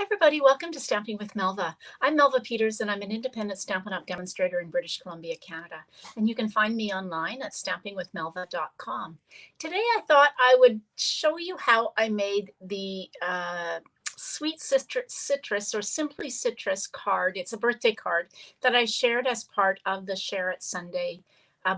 everybody, welcome to Stamping with Melva. I'm Melva Peters and I'm an independent Stampin' Up! Demonstrator in British Columbia, Canada. And you can find me online at stampingwithmelva.com. Today I thought I would show you how I made the Sweet Citrus or Simply Citrus card. It's a birthday card that I shared as part of the Share It Sunday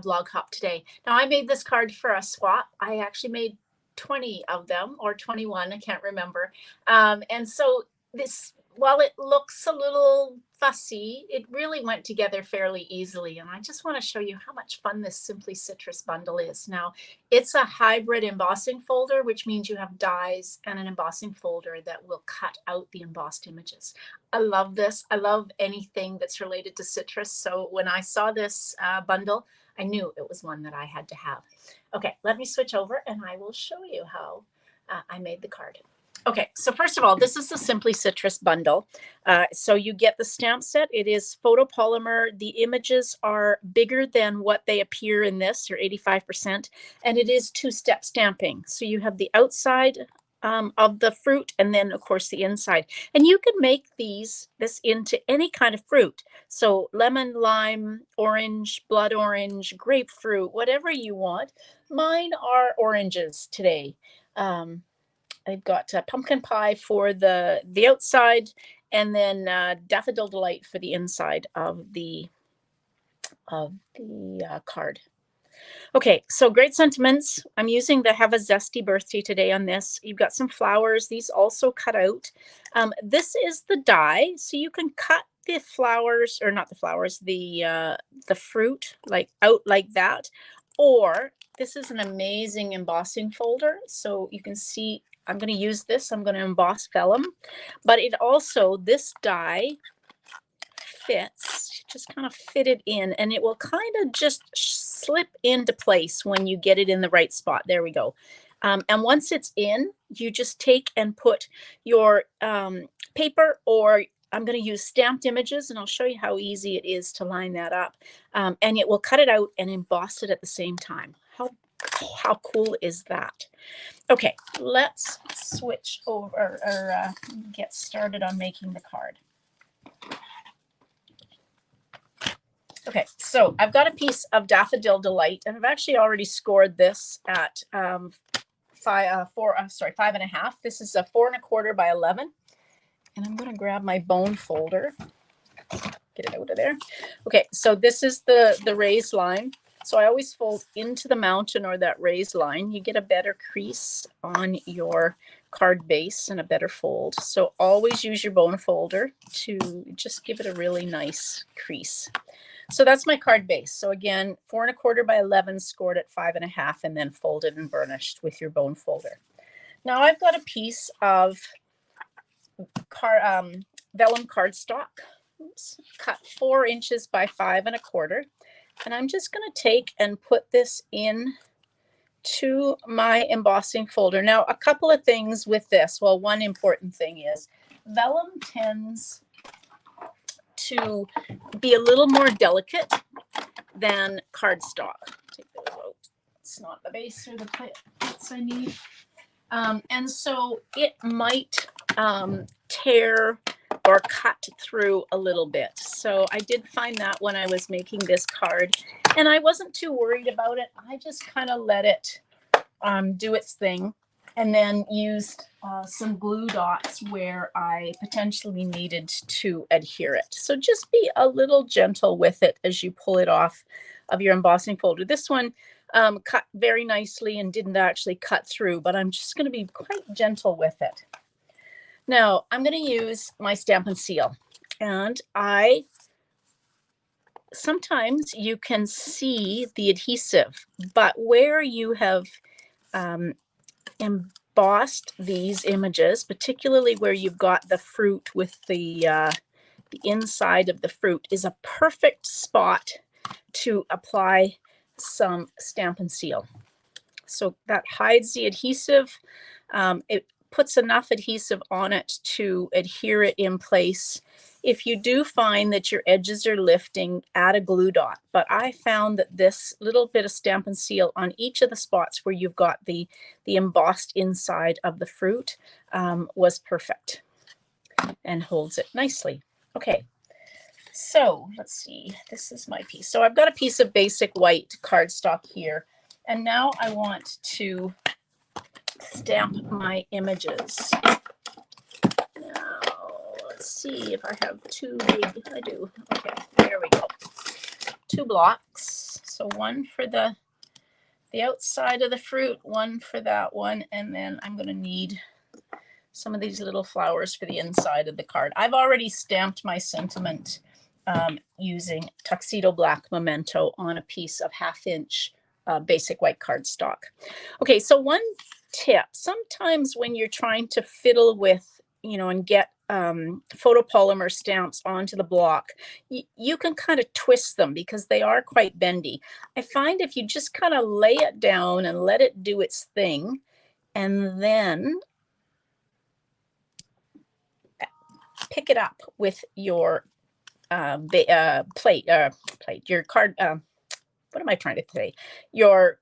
blog hop today. Now I made this card for a swap. I actually made 20 of them or 21, I can't remember. And so this, while it looks a little fussy, it really went together fairly easily. And I just want to show you how much fun this Simply Citrus bundle is. Now, it's a hybrid embossing folder, which means you have dies and an embossing folder that will cut out the embossed images. I love this. I love anything that's related to citrus. So when I saw this bundle, I knew it was one that I had to have. Okay, let me switch over and I will show you how I made the card. Okay, so first of all, this is the Simply Citrus bundle. So you get the stamp set. It is photopolymer. The images are bigger than what they appear in this, or 85%, and it is two-step stamping. So you have the outside of the fruit and then, of course, the inside. And you can make this into any kind of fruit. So lemon, lime, orange, blood orange, grapefruit, whatever you want. Mine are oranges today. I've got pumpkin pie for the outside, and then daffodil delight for the inside of the card. Okay, so great sentiments. I'm using the Have a Zesty Birthday today on this. You've got some flowers. These also cut out. This is the die, so you can cut the flowers, or not the flowers, the fruit out like that. Or this is an amazing embossing folder, so you can see. I'm going to use this. I'm going to emboss vellum, but it also, this die fits, just kind of fit it in, and it will kind of just slip into place when you get it in the right spot. There we go. And once it's in, you just take and put your paper, or I'm going to use stamped images, and I'll show you how easy it is to line that up. And it will cut it out and emboss it at the same time. How cool is that? Okay, let's switch over or get started on making the card. Okay, so I've got a piece of Daffodil Delight, and I've actually already scored this at 5.5. This is a 4 1/4 by 11, and I'm going to grab my bone folder, get it out of there. Okay, so this is the raised line. So I always fold into the mountain or that raised line. You get a better crease on your card base and a better fold. So always use your bone folder to just give it a really nice crease. So that's my card base. So again, 4 1/4 by 11, scored at 5.5, and then folded and burnished with your bone folder. Now I've got a piece of vellum cardstock. Oops, cut 4 inches by 5 1/4. And I'm just going to take and put this in to my embossing folder. Now, a couple of things with this. Well, one important thing is vellum tends to be a little more delicate than cardstock. Take those out. It's not the base or the plates I need. And so it might tear or cut through a little bit. So I did find that when I was making this card, and I wasn't too worried about it. I just kind of let it do its thing, and then used some glue dots where I potentially needed to adhere it. So just be a little gentle with it as you pull it off of your embossing folder. This one cut very nicely and didn't actually cut through, but I'm just going to be quite gentle with it. Now, I'm going to use my Stampin' Seal, and sometimes you can see the adhesive, but where you have embossed these images, particularly where you've got the fruit with the inside of the fruit, is a perfect spot to apply some Stampin' Seal. So that hides the adhesive. It puts enough adhesive on it to adhere it in place. If you do find that your edges are lifting, add a glue dot. But I found that this little bit of Stampin' Seal on each of the spots where you've got the embossed inside of the fruit was perfect. and holds it nicely. Okay, so let's see. This is my piece. So I've got a piece of basic white cardstock here. And now I want to stamp my images. Now, let's see if I have two big. I do. Okay, there we go. 2 blocks. So one for the outside of the fruit, one for that one, and then I'm going to need some of these little flowers for the inside of the card. I've already stamped my sentiment using Tuxedo Black Memento on a piece of 1/2 inch basic white cardstock. Okay, so one tip, sometimes when you're trying to fiddle with, and get photopolymer stamps onto the block, you can kind of twist them because they are quite bendy. I find if you just kind of lay it down and let it do its thing, and then pick it up with your plate, your card, what am I trying to say? Your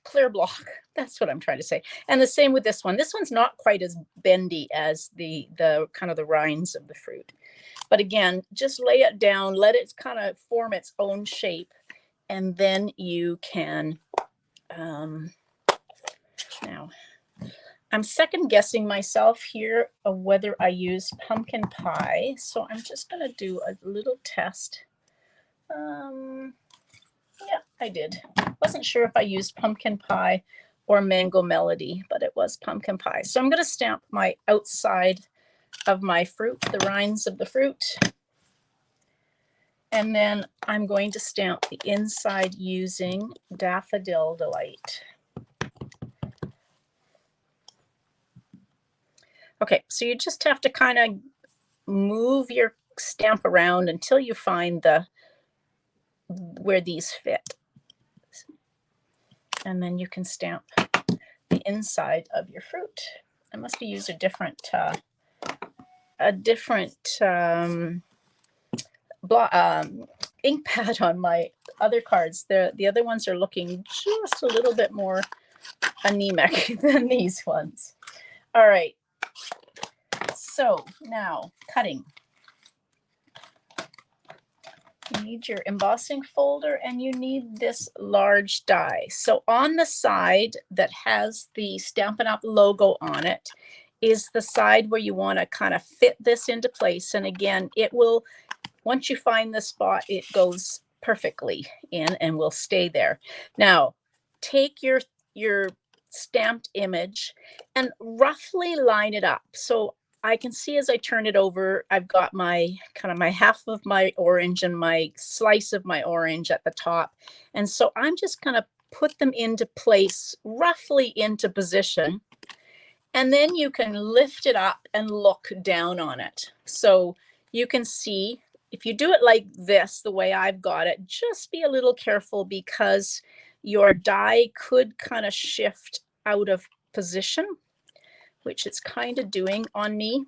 clear block. That's what I'm trying to say. And the same with this one. This one's not quite as bendy as the kind of the rinds of the fruit. But again, just lay it down, let it kind of form its own shape, and then you can, now, I'm second guessing myself here of whether I use pumpkin pie. So I'm just going to do a little test. Yeah, I did. Wasn't sure if I used pumpkin pie or mango melody, but it was pumpkin pie. So I'm going to stamp my outside of my fruit, the rinds of the fruit. And then I'm going to stamp the inside using Daffodil Delight. Okay, so you just have to kind of move your stamp around until you find where these fit. And then you can stamp the inside of your fruit. I must have used a different ink pad on my other cards. The other ones are looking just a little bit more anemic than these ones. All right. So now cutting. You need your embossing folder and you need this large die. So on the side that has the Stampin' Up! Logo on it is the side where you want to kind of fit this into place. And again, it will, once you find the spot, it goes perfectly in and will stay there. Now, take your stamped image and roughly line it up. So I can see as I turn it over, I've got my kind of my half of my orange and my slice of my orange at the top. And so I'm just going to put them into place, roughly into position. And then you can lift it up and look down on it. So you can see, if you do it like this, the way I've got it, just be a little careful because your die could kind of shift out of position, which it's kind of doing on me.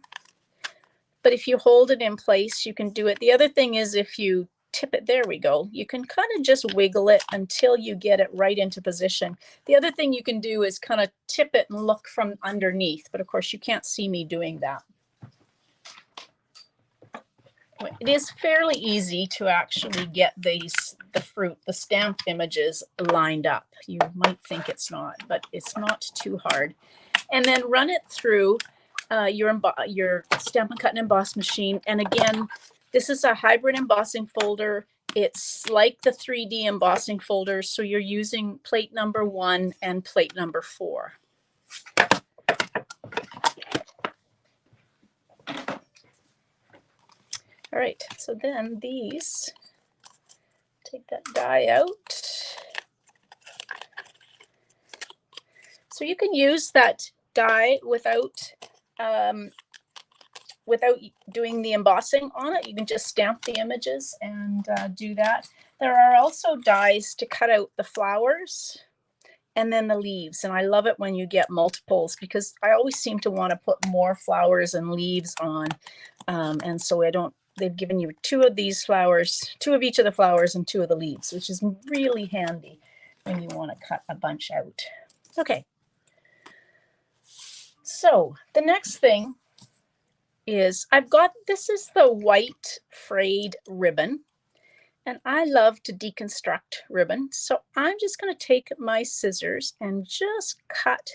But if you hold it in place, you can do it. The other thing is if you tip it, there we go, you can kind of just wiggle it until you get it right into position. The other thing you can do is kind of tip it and look from underneath, but of course you can't see me doing that. It is fairly easy to actually get the fruit, the stamped images lined up. You might think it's not, but it's not too hard. And then run it through your Stampin' Cut and Emboss machine. And again, this is a hybrid embossing folder. It's like the 3D embossing folder. So you're using plate number 1 and plate number 4. All right, so then these, take that die out. So you can use that die without doing the embossing on it. You can just stamp the images and do that. There are also dies to cut out the flowers and then the leaves. And I love it when you get multiples because I always seem to want to put more flowers and leaves on. And so they've given you 2 of these flowers, 2 of each of the flowers and 2 of the leaves, which is really handy when you want to cut a bunch out. Okay. So the next thing is this is the white frayed ribbon, and I love to deconstruct ribbon. So I'm just going to take my scissors and just cut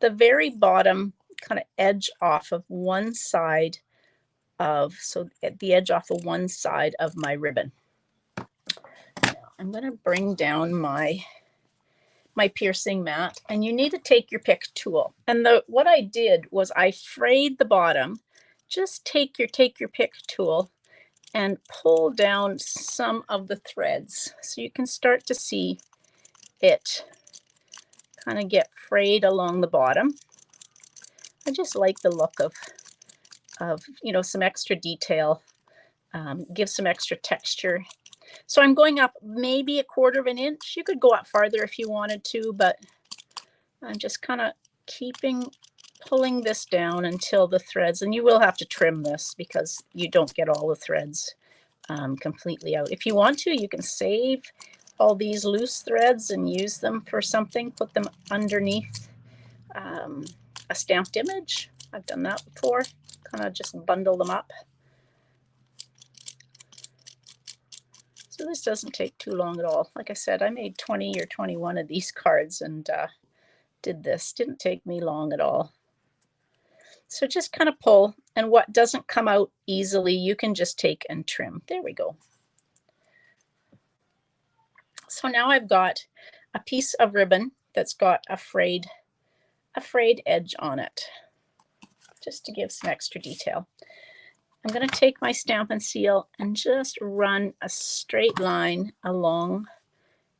the very bottom kind of edge off of one side of, so at the edge off of one side of my ribbon. Now I'm going to bring down my piercing mat, and you need to take your pick tool. And what I did was I frayed the bottom. Just take your pick tool and pull down some of the threads so you can start to see it kind of get frayed along the bottom. I just like the look of some extra detail, give some extra texture. So I'm going up maybe 1/4 inch. You could go up farther if you wanted to, but I'm just kind of pulling this down until the threads, and you will have to trim this because you don't get all the threads completely out. If you want to, you can save all these loose threads and use them for something, put them underneath a stamped image. I've done that before, kind of just bundle them up. So this doesn't take too long at all. Like I said, I made 20 or 21 of these cards and did this. Didn't take me long at all. So just kind of pull, and what doesn't come out easily, you can just take and trim. There we go. So now I've got a piece of ribbon that's got a frayed edge on it, just to give some extra detail. I'm going to take my Stampin' Seal and just run a straight line along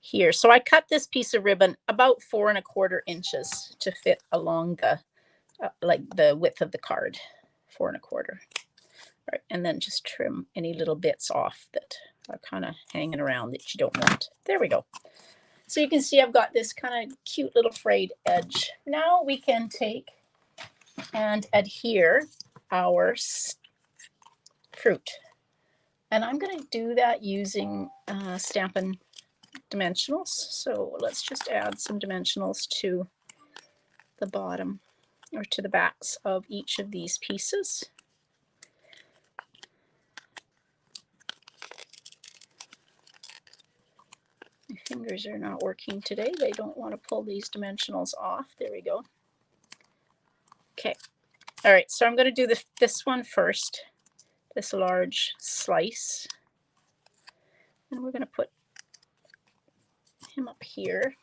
here. So I cut this piece of ribbon about 4 1/4 inches to fit along the like the width of the card, 4 1/4. All right, and then just trim any little bits off that are kind of hanging around that you don't want. There we go. So you can see I've got this kind of cute little frayed edge. Now we can take and adhere our fruit. And I'm going to do that using Stampin' dimensionals. So let's just add some dimensionals to the bottom or to the backs of each of these pieces. My fingers are not working today. They don't want to pull these dimensionals off. There we go. Okay. All right, so I'm going to do this one first, this large slice. And we're going to put him up here.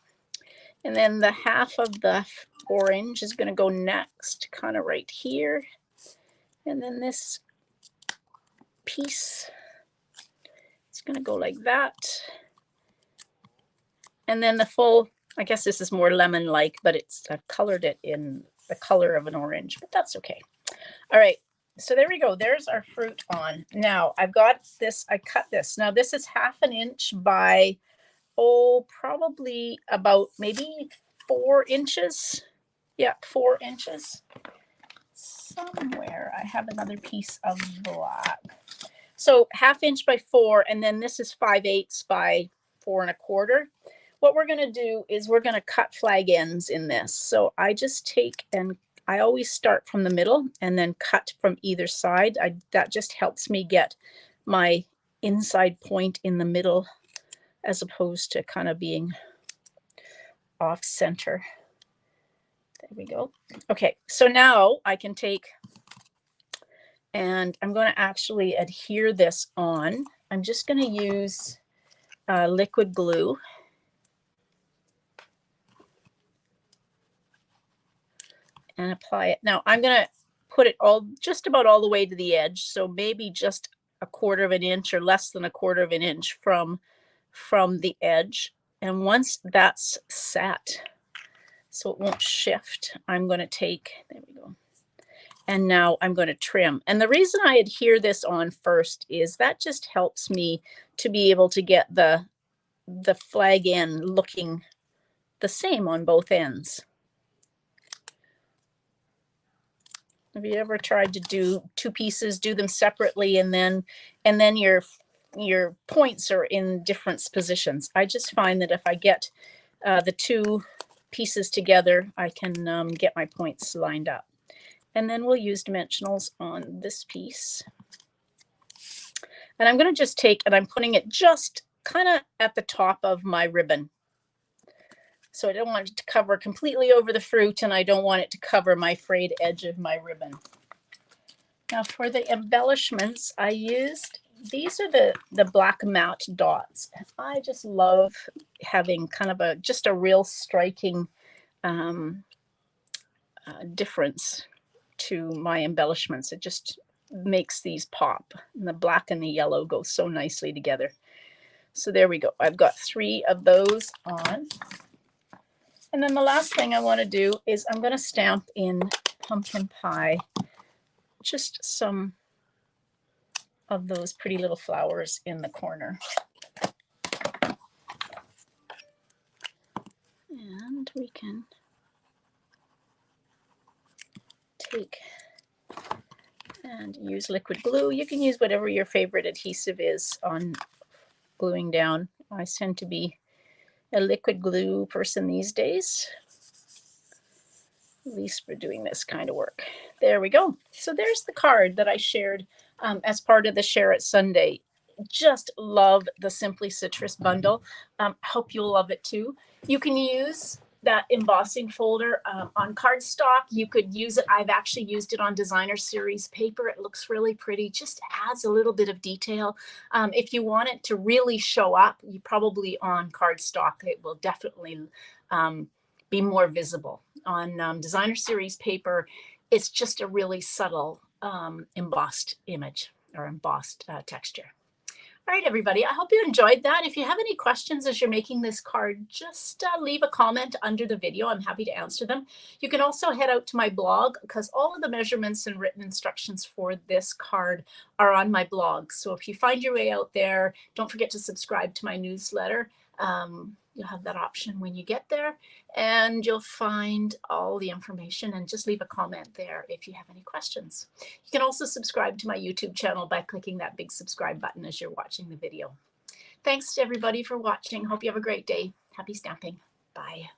And then the half of the orange is going to go next, kind of right here. And then this piece is going to go like that. And then the full, I guess this is more lemon-like, but I've colored it in the color of an orange, but that's okay. All right, so there we go. There's our fruit on. Now I've got this, I cut this. Now this is 1/2 inch by, probably about maybe 4 inches. Yeah, 4 inches. Somewhere I have another piece of black. So 1/2 inch by 4, and then this is 5/8 by 4 1/4. What we're going to do is we're going to cut flag ends in this. So I just take and I always start from the middle and then cut from either side. That just helps me get my inside point in the middle as opposed to kind of being off center. There we go. Okay, so now I can take and I'm going to actually adhere this on. I'm just going to use liquid glue. And apply it. Now I'm going to put it just about all the way to the edge. So maybe just 1/4 inch or less than 1/4 inch from the edge. And once that's set, so it won't shift, I'm going to take, there we go. And now I'm going to trim. And the reason I adhere this on first is that just helps me to be able to get the flag end looking the same on both ends. Have you ever tried to do 2 pieces, do them separately, and then your points are in different positions? I just find that if I get the 2 pieces together, I can get my points lined up. And then we'll use dimensionals on this piece. And I'm going to just take, and I'm putting it just kind of at the top of my ribbon. So I don't want it to cover completely over the fruit, and I don't want it to cover my frayed edge of my ribbon. Now for the embellishments, I used, these are the black matte dots. I just love having kind of just a real striking difference to my embellishments. It just makes these pop. And the black and the yellow go so nicely together. So there we go. I've got 3 of those on. And then the last thing I want to do is I'm going to stamp in pumpkin pie just some of those pretty little flowers in the corner. And we can take and use liquid glue. You can use whatever your favorite adhesive is on gluing down. I tend to be a liquid glue person these days, at least for doing this kind of work. There we go. So there's the card that I shared as part of the Share It Sunday. Just love the Simply Citrus bundle. Hope you'll love it too. You can use that embossing folder on cardstock. You could use it. I've actually used it on designer series paper. It looks really pretty, just adds a little bit of detail. If you want it to really show up, you probably on cardstock, it will definitely be more visible. On designer series paper, it's just a really subtle embossed image or embossed texture. All right, everybody, I hope you enjoyed that. If you have any questions as you're making this card, just leave a comment under the video. I'm happy to answer them. You can also head out to my blog because all of the measurements and written instructions for this card are on my blog. So if you find your way out there, don't forget to subscribe to my newsletter. You'll have that option when you get there, and you'll find all the information, and just leave a comment there if you have any questions. You can also subscribe to my YouTube channel by clicking that big subscribe button as you're watching the video. Thanks to everybody for watching. Hope you have a great day. Happy stamping. Bye.